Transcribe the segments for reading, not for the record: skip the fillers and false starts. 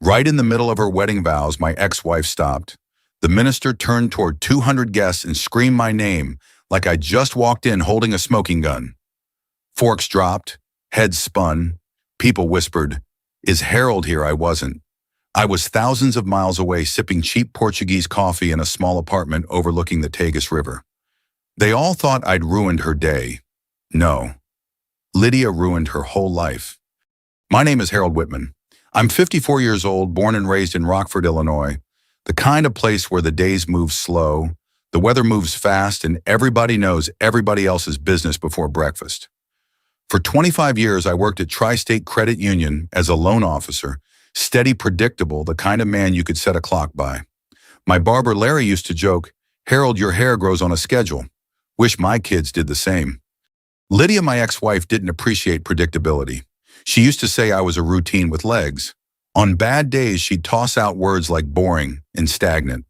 Right in the middle of her wedding vows, my ex-wife stopped. The minister turned toward 200 guests and screamed my name like I just walked in holding a smoking gun. Forks dropped, heads spun. People whispered, "Is Harold here?" I wasn't. I was thousands of miles away sipping cheap Portuguese coffee in a small apartment overlooking the Tagus River. They all thought I'd ruined her day. No. Lydia ruined her whole life. My name is Harold Whitman. I'm 54 years old, born and raised in Rockford, Illinois, the kind of place where the days move slow, the weather moves fast, and everybody knows everybody else's business before breakfast. For 25 years, I worked at Tri-State Credit Union as a loan officer, steady, predictable, the kind of man you could set a clock by. My barber Larry used to joke, "Harold, your hair grows on a schedule. Wish my kids did the same." Lydia, my ex-wife, didn't appreciate predictability. She used to say I was a routine with legs. On bad days, she'd toss out words like boring and stagnant.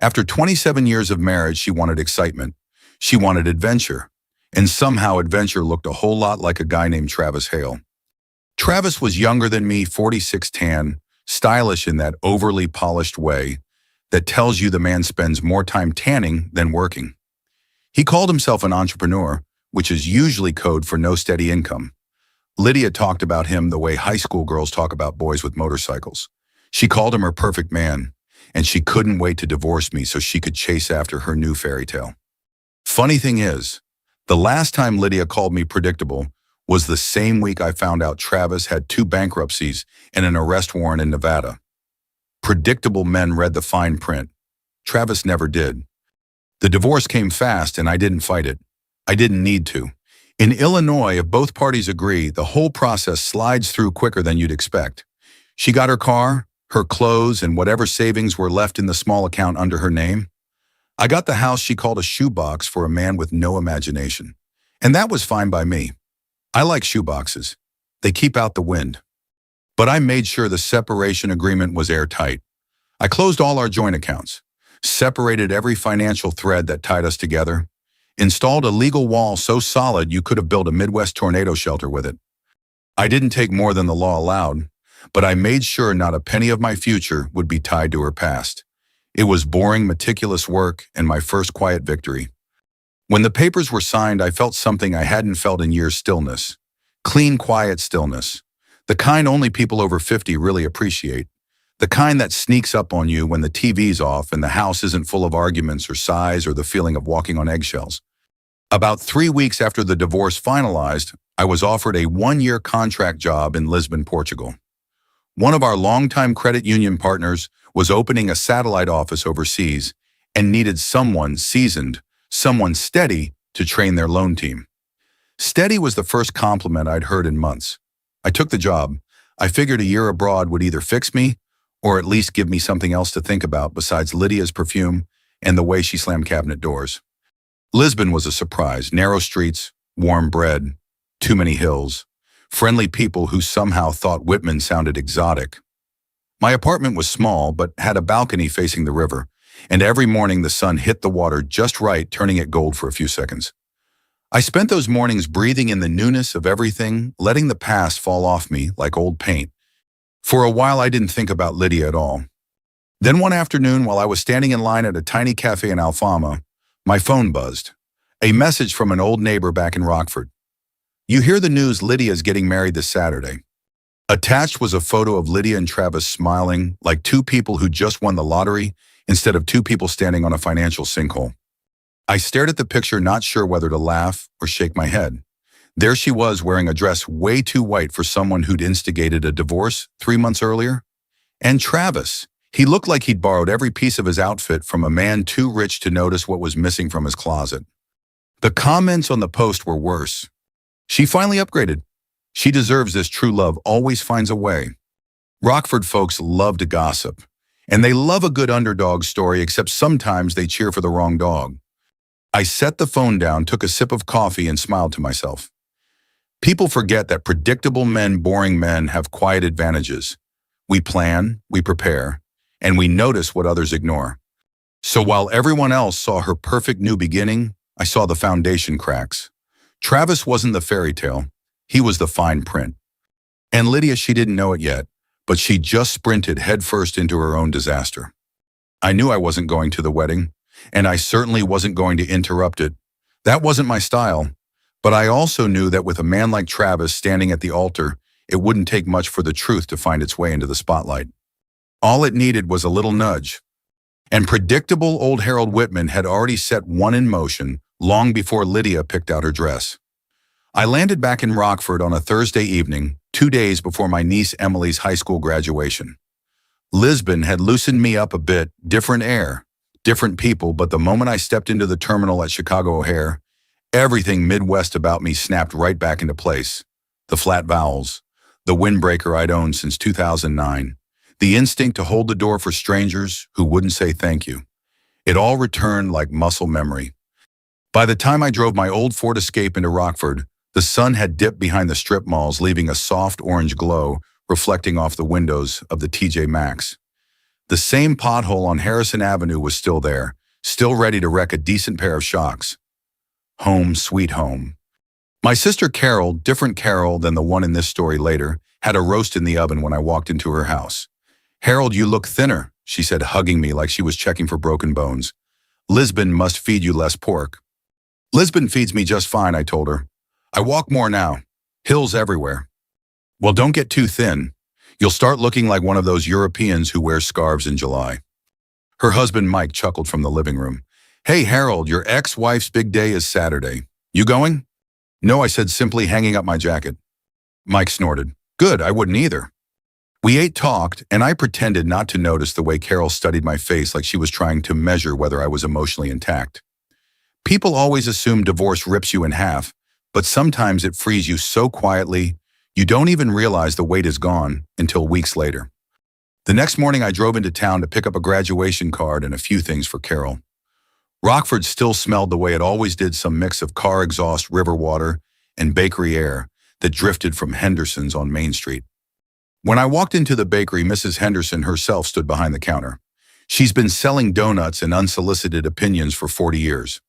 After 27 years of marriage, she wanted excitement. She wanted adventure. And somehow adventure looked a whole lot like a guy named Travis Hale. Travis was younger than me, 46 tan, stylish in that overly polished way that tells you the man spends more time tanning than working. He called himself an entrepreneur, which is usually code for no steady income. Lydia talked about him the way high school girls talk about boys with motorcycles. She called him her perfect man, and she couldn't wait to divorce me so she could chase after her new fairy tale. Funny thing is, the last time Lydia called me predictable was the same week I found out Travis had 2 bankruptcies and an arrest warrant in Nevada. Predictable men read the fine print. Travis never did. The divorce came fast and I didn't fight it. I didn't need to. In Illinois, if both parties agree, the whole process slides through quicker than you'd expect. She got her car, her clothes, and whatever savings were left in the small account under her name. I got the house she called a shoebox for a man with no imagination. And that was fine by me. I like shoeboxes. They keep out the wind. But I made sure the separation agreement was airtight. I closed all our joint accounts, separated every financial thread that tied us together, installed a legal wall so solid you could have built a Midwest tornado shelter with it. I didn't take more than the law allowed, but I made sure not a penny of my future would be tied to her past. It was boring, meticulous work and my first quiet victory. When the papers were signed, I felt something I hadn't felt in years: stillness. Clean, quiet stillness. The kind only people over 50 really appreciate. The kind that sneaks up on you when the TV's off and the house isn't full of arguments or sighs or the feeling of walking on eggshells. About 3 weeks after the divorce finalized, I was offered a 1-year contract job in Lisbon, Portugal. One of our longtime credit union partners was opening a satellite office overseas and needed someone seasoned, someone steady to train their loan team. Steady was the first compliment I'd heard in months. I took the job. I figured a year abroad would either fix me or at least give me something else to think about besides Lydia's perfume and the way she slammed cabinet doors. Lisbon was a surprise. Narrow streets, warm bread, too many hills, friendly people who somehow thought Whitman sounded exotic. My apartment was small but had a balcony facing the river, and every morning the sun hit the water just right, turning it gold for a few seconds. I spent those mornings breathing in the newness of everything, letting the past fall off me like old paint. For a while I didn't think about Lydia at all. Then one afternoon, while I was standing in line at a tiny cafe in Alfama, my phone buzzed. A message from an old neighbor back in Rockford. "You hear the news, Lydia's getting married this Saturday." Attached was a photo of Lydia and Travis smiling like 2 people who just won the lottery instead of 2 people standing on a financial sinkhole. I stared at the picture, not sure whether to laugh or shake my head. There she was, wearing a dress way too white for someone who'd instigated a divorce 3 months earlier. And Travis, he looked like he'd borrowed every piece of his outfit from a man too rich to notice what was missing from his closet. The comments on the post were worse. "She finally upgraded. She deserves this. True love always finds a way." Rockford folks love to gossip, and they love a good underdog story, except sometimes they cheer for the wrong dog. I set the phone down, took a sip of coffee, and smiled to myself. People forget that predictable men, boring men, have quiet advantages. We plan, we prepare, and we notice what others ignore. So while everyone else saw her perfect new beginning, I saw the foundation cracks. Travis wasn't the fairy tale. He was the fine print. And Lydia, she didn't know it yet, but she just sprinted headfirst into her own disaster. I knew I wasn't going to the wedding, and I certainly wasn't going to interrupt it. That wasn't my style, but I also knew that with a man like Travis standing at the altar, it wouldn't take much for the truth to find its way into the spotlight. All it needed was a little nudge. And predictable old Harold Whitman had already set one in motion long before Lydia picked out her dress. I landed back in Rockford on a Thursday evening, 2 days before my niece Emily's high school graduation. Lisbon had loosened me up a bit, different air, different people, but the moment I stepped into the terminal at Chicago O'Hare, everything Midwest about me snapped right back into place. The flat vowels, the windbreaker I'd owned since 2009, the instinct to hold the door for strangers who wouldn't say thank you. It all returned like muscle memory. By the time I drove my old Ford Escape into Rockford, the sun had dipped behind the strip malls, leaving a soft orange glow reflecting off the windows of the TJ Maxx. The same pothole on Harrison Avenue was still there, still ready to wreck a decent pair of shocks. Home, sweet home. My sister Carol, different Carol than the one in this story later, had a roast in the oven when I walked into her house. "Harold, you look thinner," she said, hugging me like she was checking for broken bones. "Lisbon must feed you less pork." "Lisbon feeds me just fine," I told her. "I walk more now. Hills everywhere." "Well, don't get too thin. You'll start looking like one of those Europeans who wear scarves in July." Her husband Mike chuckled from the living room. "Hey, Harold, your ex-wife's big day is Saturday. You going?" "No," I said, simply hanging up my jacket. Mike snorted. "Good, I wouldn't either." We ate, talked, and I pretended not to notice the way Carol studied my face like she was trying to measure whether I was emotionally intact. People always assume divorce rips you in half, but sometimes it frees you so quietly, you don't even realize the weight is gone until weeks later. The next morning I drove into town to pick up a graduation card and a few things for Carol. Rockford still smelled the way it always did, some mix of car exhaust, river water, and bakery air that drifted from Henderson's on Main Street. When I walked into the bakery, Mrs. Henderson herself stood behind the counter. She's been selling donuts and unsolicited opinions for 40 years.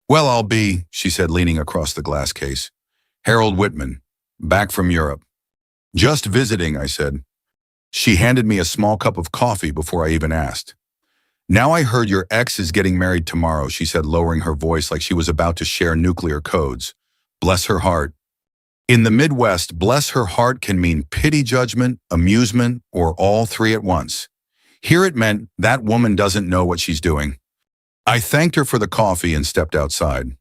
"Well, I'll be," she said, leaning across the glass case. "Harold Whitman, back from Europe." "Just visiting," I said. She handed me a small cup of coffee before I even asked. "Now I heard your ex is getting married tomorrow," she said, lowering her voice like she was about to share nuclear codes. Bless her heart. In the Midwest, bless her heart can mean pity, judgment, amusement, or all three at once. Here it meant that woman doesn't know what she's doing. I thanked her for the coffee and stepped outside.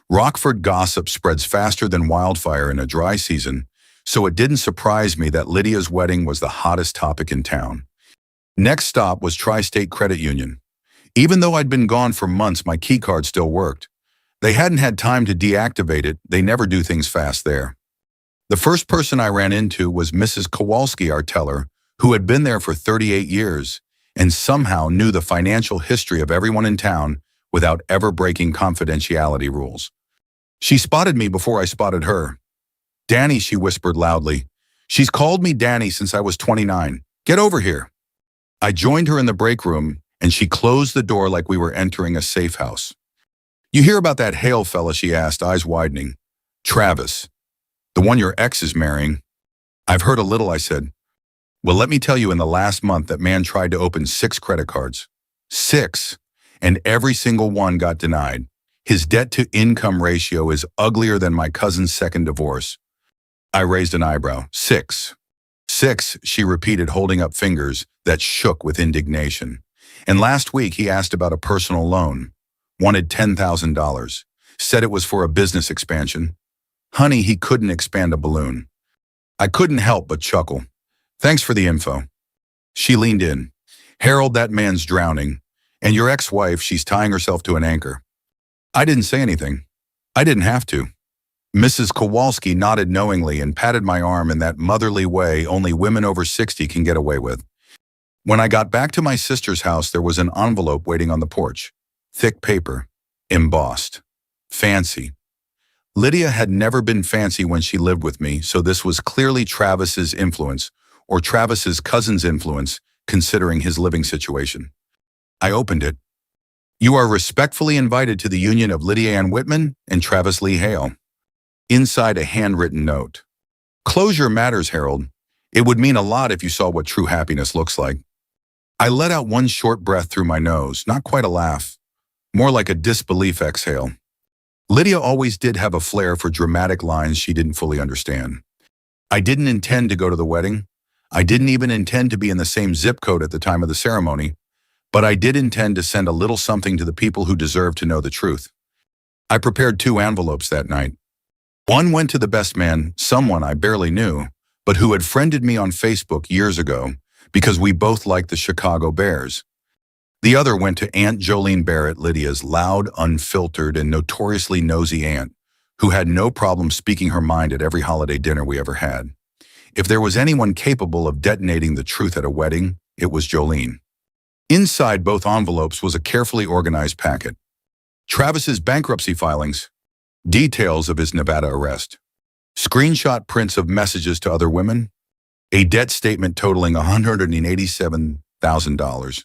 Rockford gossip spreads faster than wildfire in a dry season, so it didn't surprise me that Lydia's wedding was the hottest topic in town. Next stop was Tri-State Credit Union. Even though I'd been gone for months, my key card still worked. They hadn't had time to deactivate it. They never do things fast there. The first person I ran into was Mrs. Kowalski, our teller, who had been there for 38 years and somehow knew the financial history of everyone in town without ever breaking confidentiality rules. She spotted me before I spotted her. "Danny," she whispered loudly. "She's called me Danny since I was 29. Get over here." I joined her in the break room, and she closed the door like we were entering a safe house. "You hear about that Hale fella?" she asked, eyes widening. "Travis. The one your ex is marrying." "I've heard a little," I said. "Well, let me tell you, in the last month, that man tried to open 6 credit cards. 6. And every single one got denied. His debt-to-income ratio is uglier than my cousin's second divorce." I raised an eyebrow. 6. 6, she repeated, holding up fingers that shook with indignation. "And last week he asked about a personal loan. Wanted $10,000. Said it was for a business expansion. Honey, he couldn't expand a balloon." I couldn't help but chuckle. "Thanks for the info." She leaned in. "Harold, that man's drowning. And your ex-wife, she's tying herself to an anchor." I didn't say anything. I didn't have to. Mrs. Kowalski nodded knowingly and patted my arm in that motherly way only women over 60 can get away with. When I got back to my sister's house, there was an envelope waiting on the porch. Thick paper. Embossed. Fancy. Lydia had never been fancy when she lived with me, so this was clearly Travis's influence, or Travis's cousin's influence, considering his living situation. I opened it. "You are respectfully invited to the union of Lydia Ann Whitman and Travis Lee Hale." Inside, a handwritten note. "Closure matters, Harold. It would mean a lot if you saw what true happiness looks like. I let out one short breath through my nose, not quite a laugh, more like a disbelief exhale. Lydia always did have a flair for dramatic lines she didn't fully understand. I didn't intend to go to the wedding. I didn't even intend to be in the same zip code at the time of the ceremony, but I did intend to send a little something to the people who deserve to know the truth. I prepared 2 envelopes that night. One went to the best man, someone I barely knew, but who had friended me on Facebook years ago because we both liked the Chicago Bears. The other went to Aunt Jolene Barrett, Lydia's loud, unfiltered, and notoriously nosy aunt, who had no problem speaking her mind at every holiday dinner we ever had. If there was anyone capable of detonating the truth at a wedding, it was Jolene. Inside both envelopes was a carefully organized packet. Travis's bankruptcy filings, details of his Nevada arrest, screenshot prints of messages to other women, a debt statement totaling $187,000.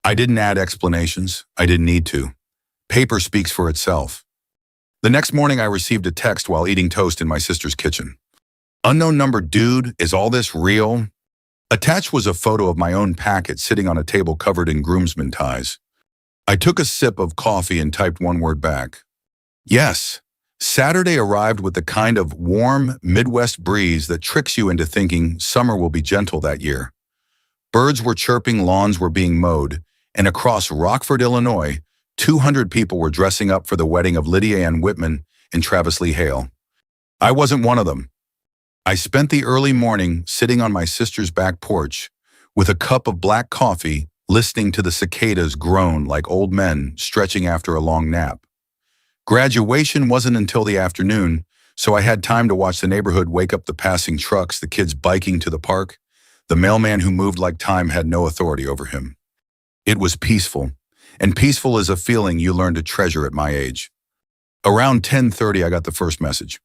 I didn't add explanations. I didn't need to. Paper speaks for itself. The next morning I received a text while eating toast in my sister's kitchen. Unknown number, dude, is all this real? Attached was a photo of my own packet sitting on a table covered in groomsmen ties. I took a sip of coffee and typed one word back. Yes. Saturday arrived with the kind of warm Midwest breeze that tricks you into thinking summer will be gentle that year. Birds were chirping, lawns were being mowed, and across Rockford, Illinois, 200 people were dressing up for the wedding of Lydia Ann Whitman and Travis Lee Hale. I wasn't one of them. I spent the early morning sitting on my sister's back porch with a cup of black coffee, listening to the cicadas groan like old men stretching after a long nap. Graduation wasn't until the afternoon, so I had time to watch the neighborhood wake up the passing trucks, the kids biking to the park. The mailman who moved like time had no authority over him. It was peaceful, and peaceful is a feeling you learn to treasure at my age. Around 10:30, I got the first message.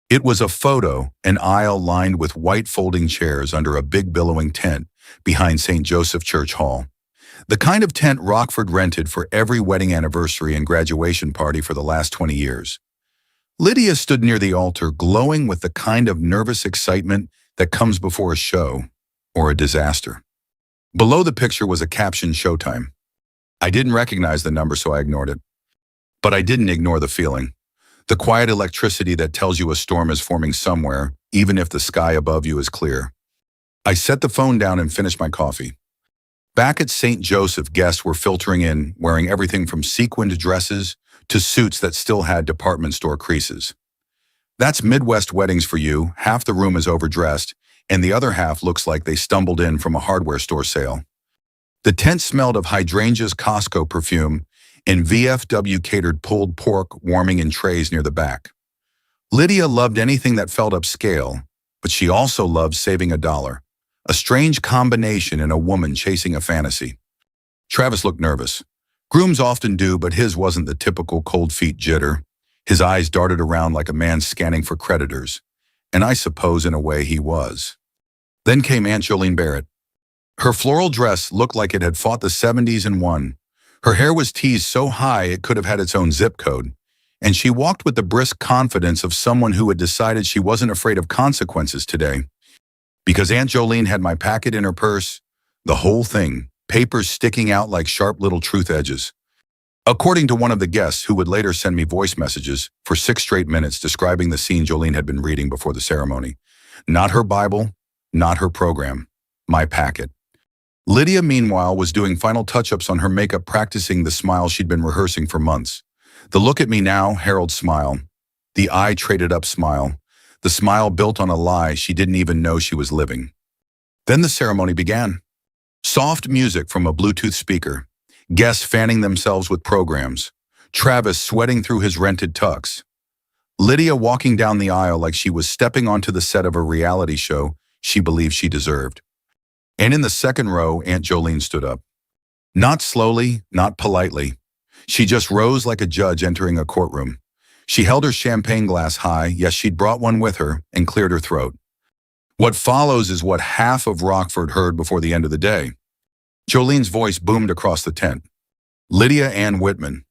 It was a photo, an aisle lined with white folding chairs under a big billowing tent behind St. Joseph Church Hall. The kind of tent Rockford rented for every wedding anniversary and graduation party for the last 20 years. Lydia stood near the altar, glowing with the kind of nervous excitement that comes before a show or a disaster. Below the picture was a caption, "Showtime." I didn't recognize the number, so I ignored it. But I didn't ignore the feeling. The quiet electricity that tells you a storm is forming somewhere, even if the sky above you is clear. I set the phone down and finished my coffee. Back at St. Joseph, guests were filtering in, wearing everything from sequined dresses to suits that still had department store creases. That's Midwest weddings for you. Half the room is overdressed, and the other half looks like they stumbled in from a hardware store sale. The tent smelled of hydrangeas, Costco perfume, and VFW catered pulled pork warming in trays near the back. Lydia loved anything that felt upscale, but she also loved saving a dollar. A strange combination in a woman chasing a fantasy. Travis looked nervous. Grooms often do, but his wasn't the typical cold feet jitter. His eyes darted around like a man scanning for creditors. And I suppose in a way he was. Then came Aunt Jolene Barrett. Her floral dress looked like it had fought the 70s and won. Her hair was teased so high it could have had its own zip code. And she walked with the brisk confidence of someone who had decided she wasn't afraid of consequences today. Because Aunt Jolene had my packet in her purse, the whole thing, papers sticking out like sharp little truth edges. According to one of the guests, who would later send me voice messages for 6 straight minutes describing the scene Jolene had been reading before the ceremony. Not her Bible, not her program, my packet. Lydia, meanwhile, was doing final touch-ups on her makeup, practicing the smile she'd been rehearsing for months. The look at me now, Harold smile. The eye-traded-up smile. The smile built on a lie she didn't even know she was living. Then the ceremony began. Soft music from a Bluetooth speaker. Guests fanning themselves with programs. Travis sweating through his rented tux. Lydia walking down the aisle like she was stepping onto the set of a reality show she believed she deserved. And in the second row, Aunt Jolene stood up. Not slowly, not politely. She just rose like a judge entering a courtroom. She held her champagne glass high, yes, she'd brought one with her, and cleared her throat. What follows is what half of Rockford heard before the end of the day. Jolene's voice boomed across the tent. Lydia Ann Whitman.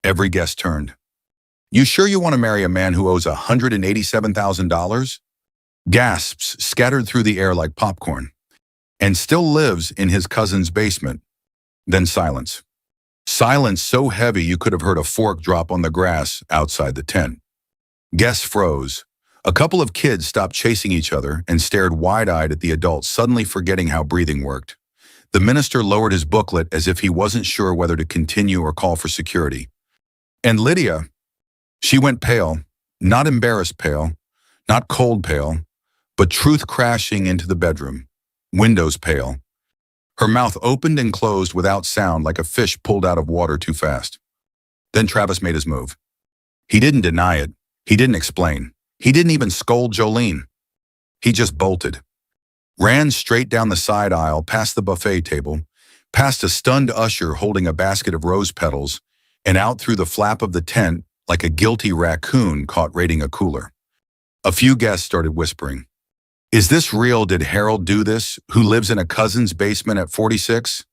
Every guest turned. You sure you want to marry a man who owes $187,000? gasps scattered through the air like popcorn, and still lives in his cousin's basement. Then silence. Silence so heavy you could have heard a fork drop on the grass outside the tent. Guests froze. A couple of kids stopped chasing each other and stared wide-eyed at the adults, suddenly forgetting how breathing worked. The minister lowered his booklet as if he wasn't sure whether to continue or call for security. And Lydia, she went pale, not embarrassed pale, not cold pale, but truth crashing into the bedroom, windows pale. Her mouth opened and closed without sound like a fish pulled out of water too fast. Then Travis made his move. He didn't deny it. He didn't explain. He didn't even scold Jolene. He just bolted. Ran straight down the side aisle, past the buffet table, past a stunned usher holding a basket of rose petals, and out through the flap of the tent like a guilty raccoon caught raiding a cooler. A few guests started whispering. Is this real? Did Harold do this, who lives in a cousin's basement at 46?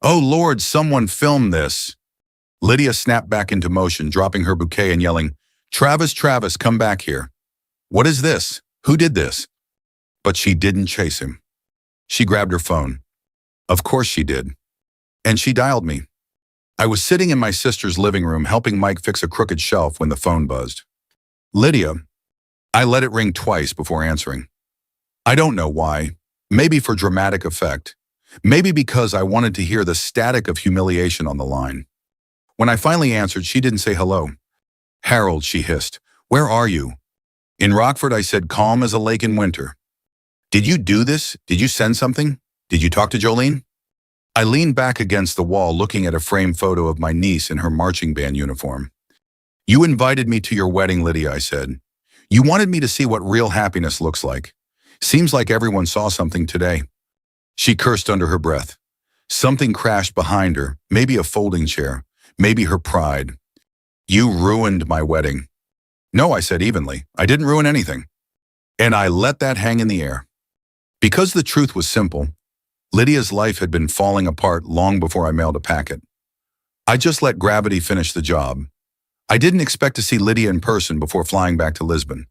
Oh Lord, someone film this. Lydia snapped back into motion, dropping her bouquet and yelling, Travis, Travis, come back here. What is this? Who did this? But she didn't chase him. She grabbed her phone. Of course she did. And she dialed me. I was sitting in my sister's living room helping Mike fix a crooked shelf when the phone buzzed. Lydia. I let it ring twice before answering. I don't know why. Maybe for dramatic effect. Maybe because I wanted to hear the static of humiliation on the line. When I finally answered, she didn't say hello. Harold, she hissed. Where are you? In Rockford, I said, calm as a lake in winter. Did you do this? Did you send something? Did you talk to Jolene? I leaned back against the wall looking at a framed photo of my niece in her marching band uniform. You invited me to your wedding, Lydia, I said. You wanted me to see what real happiness looks like. Seems like everyone saw something today. She cursed under her breath. Something crashed behind her, maybe a folding chair, maybe her pride. You ruined my wedding. No, I said evenly. I didn't ruin anything. And I let that hang in the air. Because the truth was simple, Lydia's life had been falling apart long before I mailed a packet. I just let gravity finish the job. I didn't expect to see Lydia in person before flying back to Lisbon.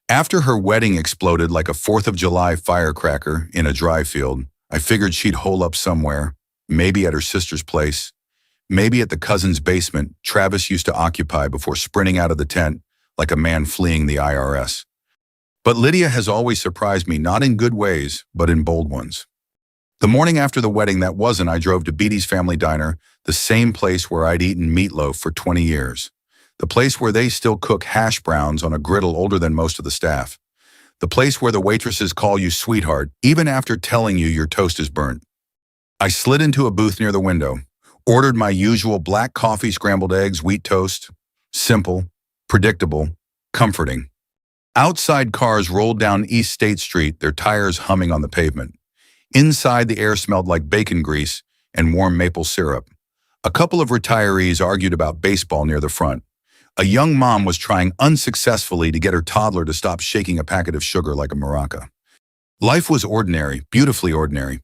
After her wedding exploded like a 4th of July firecracker in a dry field, I figured she'd hole up somewhere, maybe at her sister's place, maybe at the cousin's basement Travis used to occupy before sprinting out of the tent like a man fleeing the IRS. But Lydia has always surprised me, not in good ways, but in bold ones. The morning after the wedding that wasn't, I drove to Beatty's Family Diner, the same place where I'd eaten meatloaf for 20 years. The place where they still cook hash browns on a griddle older than most of the staff. The place where the waitresses call you sweetheart, even after telling you your toast is burnt. I slid into a booth near the window, ordered my usual black coffee, scrambled eggs, wheat toast. Simple, predictable, comforting. Outside cars rolled down East State Street, their tires humming on the pavement. Inside, the air smelled like bacon grease and warm maple syrup. A couple of retirees argued about baseball near the front. A young mom was trying unsuccessfully to get her toddler to stop shaking a packet of sugar like a maraca. Life was ordinary, beautifully ordinary.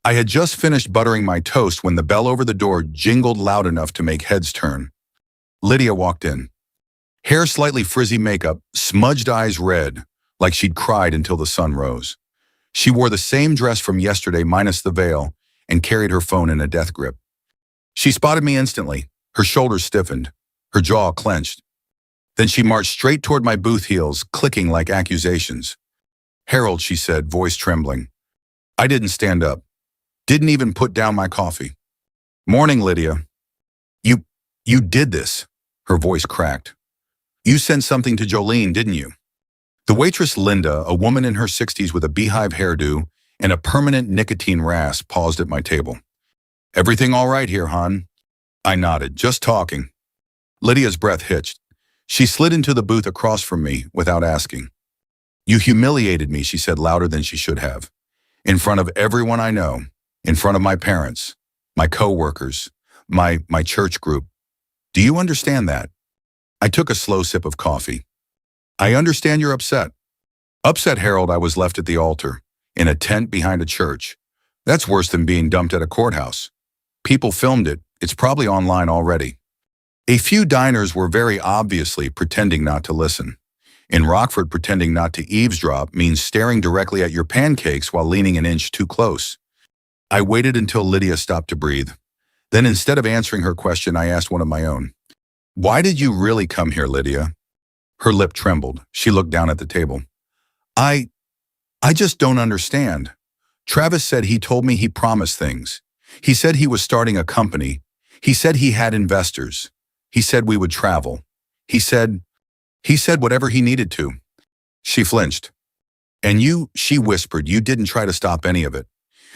I had just finished buttering my toast when the bell over the door jingled loud enough to make heads turn. Lydia walked in. Hair slightly frizzy, makeup, smudged eyes red, like she'd cried until the sun rose. She wore the same dress from yesterday minus the veil and carried her phone in a death grip. She spotted me instantly. Her shoulders stiffened. Her jaw clenched. Then she marched straight toward my booth, heels clicking like accusations. Harold, she said, voice trembling. I didn't stand up. Didn't even put down my coffee. Morning, Lydia. You did this. Her voice cracked. You sent something to Jolene, didn't you? The waitress Linda, a woman in her 60s with a beehive hairdo and a permanent nicotine rasp, paused at my table. Everything all right here, hon? I nodded, just talking. Lydia's breath hitched. She slid into the booth across from me without asking. You humiliated me, she said louder than she should have. In front of everyone I know, in front of my parents, my co-workers, my church group. Do you understand that? I took a slow sip of coffee. I understand you're upset. Upset, Harold, I was left at the altar, in a tent behind a church. That's worse than being dumped at a courthouse. People filmed it. It's probably online already. A few diners were very obviously pretending not to listen. In Rockford, pretending not to eavesdrop means staring directly at your pancakes while leaning an inch too close. I waited until Lydia stopped to breathe. Then instead of answering her question, I asked one of my own. Why did you really come here, Lydia? Her lip trembled. She looked down at the table. I just don't understand. Travis said he told me he promised things. He said he was starting a company. He said he had investors. He said we would travel. He said whatever he needed to. She flinched. And you, she whispered, you didn't try to stop any of it.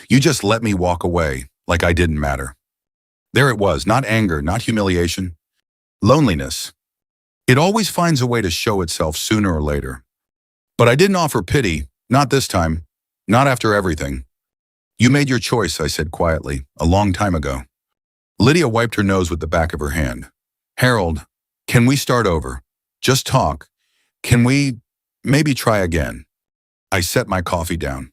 You just let me walk away, like I didn't matter. There it was, not anger, not humiliation. Loneliness. It always finds a way to show itself sooner or later. But I didn't offer pity, not this time, not after everything. You made your choice, I said quietly, a long time ago. Lydia wiped her nose with the back of her hand. Harold, can we start over? Just talk. Can we maybe try again? I set my coffee down.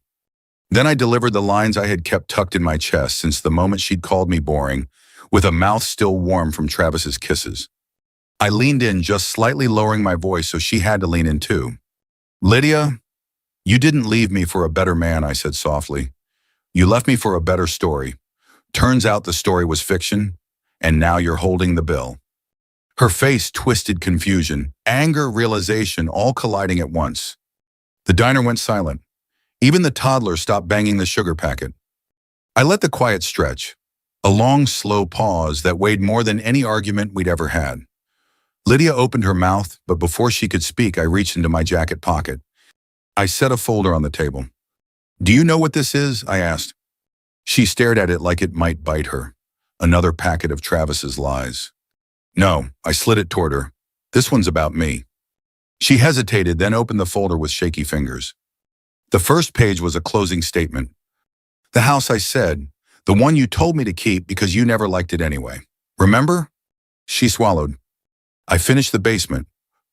Then I delivered the lines I had kept tucked in my chest since the moment she'd called me boring, with a mouth still warm from Travis's kisses. I leaned in, just slightly lowering my voice so she had to lean in too. Lydia, you didn't leave me for a better man, I said softly. You left me for a better story. Turns out the story was fiction, and now you're holding the bill. Her face twisted, confusion, anger, realization, all colliding at once. The diner went silent. Even the toddler stopped banging the sugar packet. I let the quiet stretch, a long, slow pause that weighed more than any argument we'd ever had. Lydia opened her mouth, but before she could speak, I reached into my jacket pocket. I set a folder on the table. Do you know what this is? I asked. She stared at it like it might bite her. Another packet of Travis's lies. No, I slid it toward her. This one's about me. She hesitated, then opened the folder with shaky fingers. The first page was a closing statement. The house, I said, the one you told me to keep because you never liked it anyway. Remember? She swallowed. I finished the basement,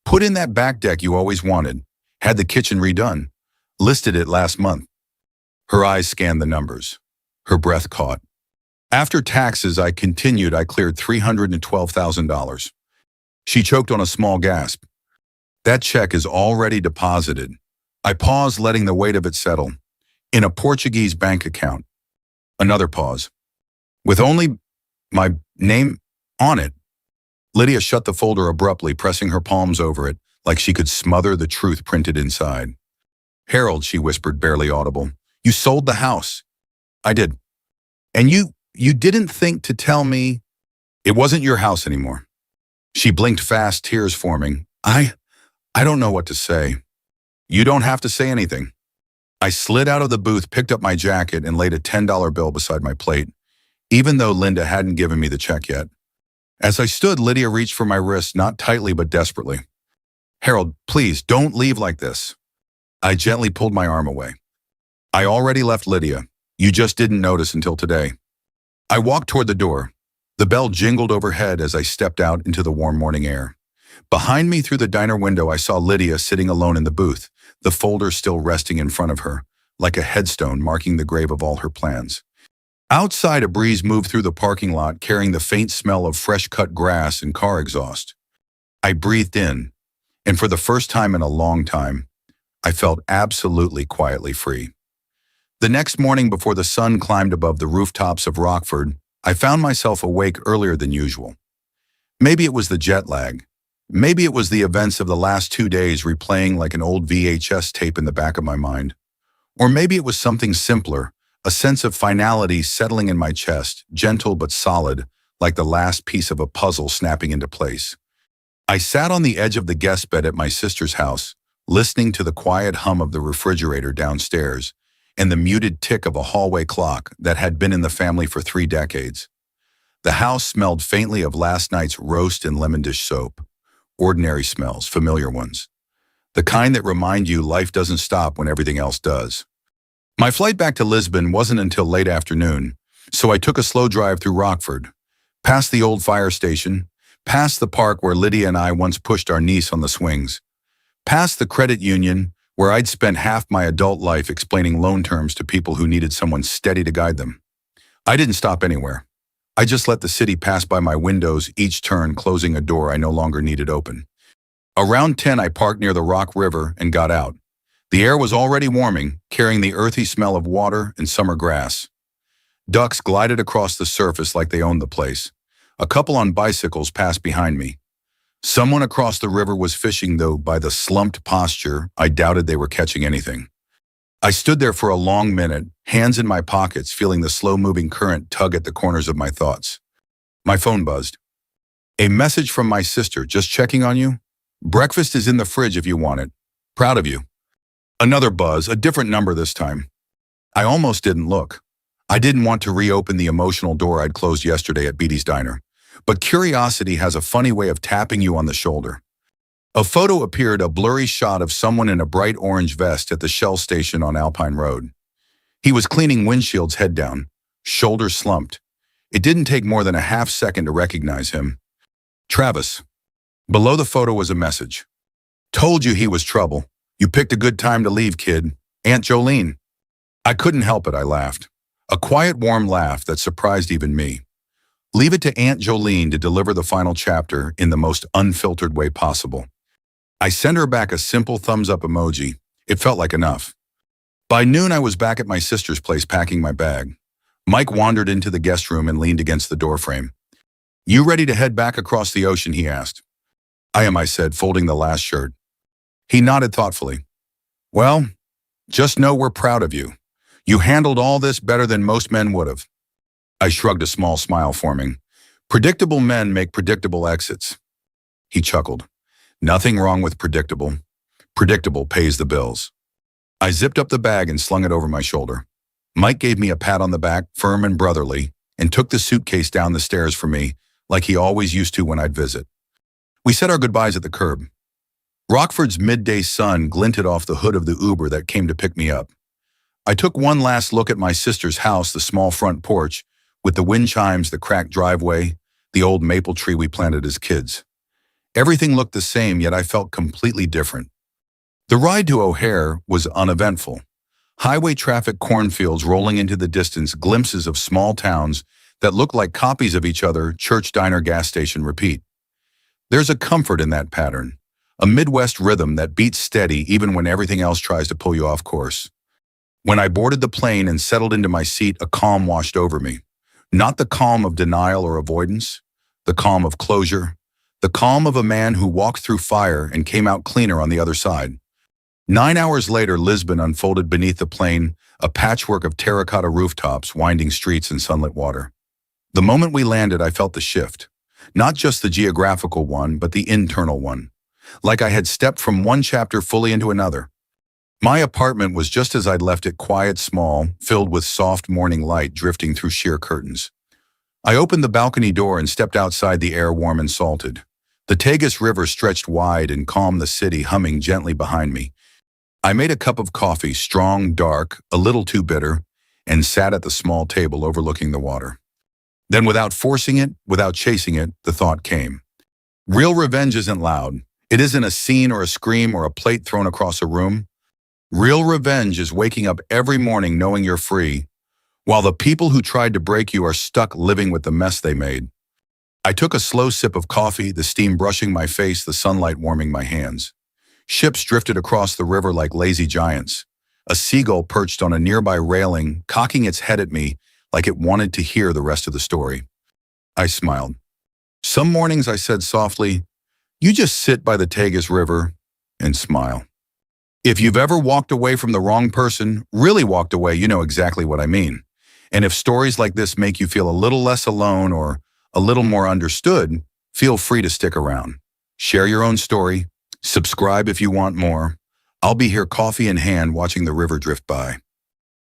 put in that back deck you always wanted, had the kitchen redone, listed it last month. Her eyes scanned the numbers. Her breath caught. After taxes, I cleared $312,000. She choked on a small gasp. That check is already deposited. I paused, letting the weight of it settle. In a Portuguese bank account. Another pause. With only my name on it. Lydia shut the folder abruptly, pressing her palms over it, like she could smother the truth printed inside. Harold, she whispered, barely audible, you sold the house. I did. And you didn't think to tell me it wasn't your house anymore. She blinked fast, tears forming. I don't know what to say. You don't have to say anything. I slid out of the booth, picked up my jacket, and laid a $10 bill beside my plate, even though Linda hadn't given me the check yet. As I stood, Lydia reached for my wrist, not tightly but desperately. Harold, please, don't leave like this. I gently pulled my arm away. I already left, Lydia. You just didn't notice until today. I walked toward the door. The bell jingled overhead as I stepped out into the warm morning air. Behind me through the diner window, I saw Lydia sitting alone in the booth, the folder still resting in front of her, like a headstone marking the grave of all her plans. Outside, a breeze moved through the parking lot, carrying the faint smell of fresh-cut grass and car exhaust. I breathed in, and for the first time in a long time, I felt absolutely quietly free. The next morning, before the sun climbed above the rooftops of Rockford, I found myself awake earlier than usual. Maybe it was the jet lag. Maybe it was the events of the last 2 days replaying like an old VHS tape in the back of my mind. Or maybe it was something simpler, a sense of finality settling in my chest, gentle but solid, like the last piece of a puzzle snapping into place. I sat on the edge of the guest bed at my sister's house, listening to the quiet hum of the refrigerator downstairs and the muted tick of a hallway clock that had been in the family for 3 decades. The house smelled faintly of last night's roast and lemon dish soap. Ordinary smells, familiar ones. The kind that remind you life doesn't stop when everything else does. My flight back to Lisbon wasn't until late afternoon, so I took a slow drive through Rockford, past the old fire station, past the park where Lydia and I once pushed our niece on the swings, past the credit union where I'd spent half my adult life explaining loan terms to people who needed someone steady to guide them. I didn't stop anywhere. I just let the city pass by my windows, each turn closing a door I no longer needed open. Around 10, I parked near the Rock River and got out. The air was already warming, carrying the earthy smell of water and summer grass. Ducks glided across the surface like they owned the place. A couple on bicycles passed behind me. Someone across the river was fishing, though by the slumped posture, I doubted they were catching anything. I stood there for a long minute, hands in my pockets, feeling the slow-moving current tug at the corners of my thoughts. My phone buzzed. A message from my sister, just checking on you. Breakfast is in the fridge if you want it. Proud of you. Another buzz, a different number this time. I almost didn't look. I didn't want to reopen the emotional door I'd closed yesterday at Beatty's Diner. But curiosity has a funny way of tapping you on the shoulder. A photo appeared, a blurry shot of someone in a bright orange vest at the Shell station on Alpine Road. He was cleaning windshields head down, shoulders slumped. It didn't take more than a half second to recognize him. Travis. Below the photo was a message. Told you he was trouble. You picked a good time to leave, kid. Aunt Jolene. I couldn't help it, I laughed. A quiet, warm laugh that surprised even me. Leave it to Aunt Jolene to deliver the final chapter in the most unfiltered way possible. I sent her back a simple thumbs-up emoji. It felt like enough. By noon, I was back at my sister's place packing my bag. Mike wandered into the guest room and leaned against the doorframe. You ready to head back across the ocean, he asked. I am, I said, folding the last shirt. He nodded thoughtfully. Well, just know we're proud of you. You handled all this better than most men would have. I shrugged, a small smile forming. Predictable men make predictable exits. He chuckled. Nothing wrong with predictable. Predictable pays the bills. I zipped up the bag and slung it over my shoulder. Mike gave me a pat on the back, firm and brotherly, and took the suitcase down the stairs for me, like he always used to when I'd visit. We said our goodbyes at the curb. Rockford's midday sun glinted off the hood of the Uber that came to pick me up. I took one last look at my sister's house, the small front porch, with the wind chimes, the cracked driveway, the old maple tree we planted as kids. Everything looked the same, yet I felt completely different. The ride to O'Hare was uneventful. Highway traffic, cornfields rolling into the distance, glimpses of small towns that looked like copies of each other, church, diner, gas station, repeat. There's a comfort in that pattern, a Midwest rhythm that beats steady even when everything else tries to pull you off course. When I boarded the plane and settled into my seat, a calm washed over me. Not the calm of denial or avoidance, the calm of closure, the calm of a man who walked through fire and came out cleaner on the other side. 9 hours later, Lisbon unfolded beneath the plane, a patchwork of terracotta rooftops, winding streets, and sunlit water. The moment we landed, I felt the shift. Not just the geographical one, but the internal one. Like I had stepped from one chapter fully into another. My apartment was just as I'd left it, quiet, small, filled with soft morning light drifting through sheer curtains. I opened the balcony door and stepped outside, the air warm and salted. The Tagus River stretched wide and calm, the city humming gently behind me. I made a cup of coffee, strong, dark, a little too bitter, and sat at the small table overlooking the water. Then, without forcing it, without chasing it, the thought came. Real revenge isn't loud. It isn't a scene or a scream or a plate thrown across a room. Real revenge is waking up every morning knowing you're free, while the people who tried to break you are stuck living with the mess they made. I took a slow sip of coffee, the steam brushing my face, the sunlight warming my hands. Ships drifted across the river like lazy giants. A seagull perched on a nearby railing, cocking its head at me like it wanted to hear the rest of the story. I smiled. Some mornings, I said softly, you just sit by the Tagus River and smile. If you've ever walked away from the wrong person, really walked away, you know exactly what I mean. And if stories like this make you feel a little less alone or a little more understood, feel free to stick around. Share your own story. Subscribe if you want more. I'll be here, coffee in hand, watching the river drift by.